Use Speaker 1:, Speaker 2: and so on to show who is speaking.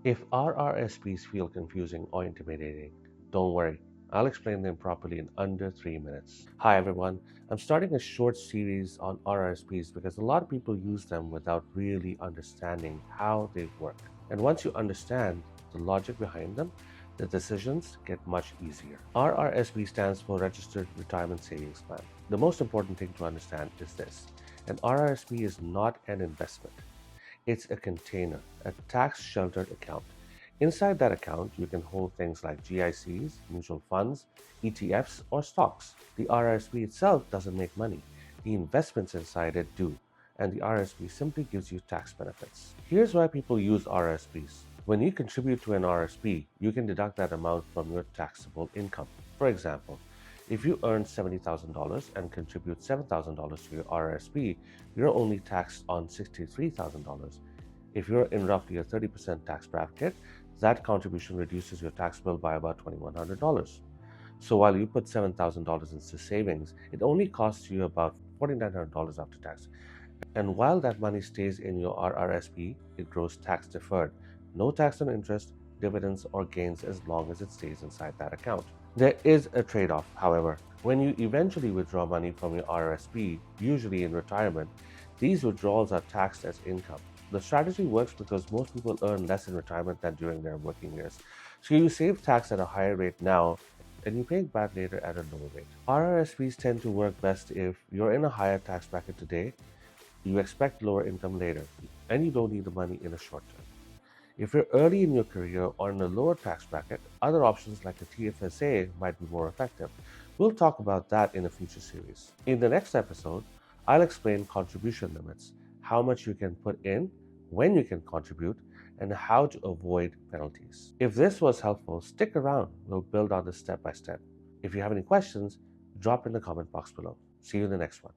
Speaker 1: If RRSPs feel confusing or intimidating, don't worry. I'll explain them properly in under 3 minutes. Hi everyone, I'm starting a short series on RRSPs because a lot of people use them without really understanding how they work. And once you understand the logic behind them, the decisions get much easier. RRSP stands for Registered Retirement Savings Plan. The most important thing to understand is this: an RRSP is not an investment. It's a container, a tax sheltered account. Inside that account, you can hold things like GICs, mutual funds, ETFs, or stocks. The RRSP itself doesn't make money. The investments inside it do, and the RRSP simply gives you tax benefits. Here's why people use RRSPs. When you contribute to an RRSP, you can deduct that amount from your taxable income. For example, if you earn $70,000 and contribute $7,000 to your RRSP, you're only taxed on $63,000. If you're in roughly a 30% tax bracket, that contribution reduces your tax bill by about $2,100. So while you put $7,000 into savings, it only costs you about $4,900 after tax. And while that money stays in your RRSP, it grows tax deferred. No tax on interest, dividends, or gains as long as it stays inside that account. There is a trade off, however. When you eventually withdraw money from your RRSP, usually in retirement, these withdrawals are taxed as income. The strategy works because most people earn less in retirement than during their working years. So you save tax at a higher rate now and you pay it back later at a lower rate. RRSPs tend to work best if you're in a higher tax bracket today, you expect lower income later, and you don't need the money in the short term. If you're early in your career or in a lower tax bracket, other options like a TFSA might be more effective. We'll talk about that in a future series. In the next episode, I'll explain contribution limits, how much you can put in, when you can contribute, and how to avoid penalties. If this was helpful, stick around. We'll build on this step by step. If you have any questions, drop in the comment box below. See you in the next one.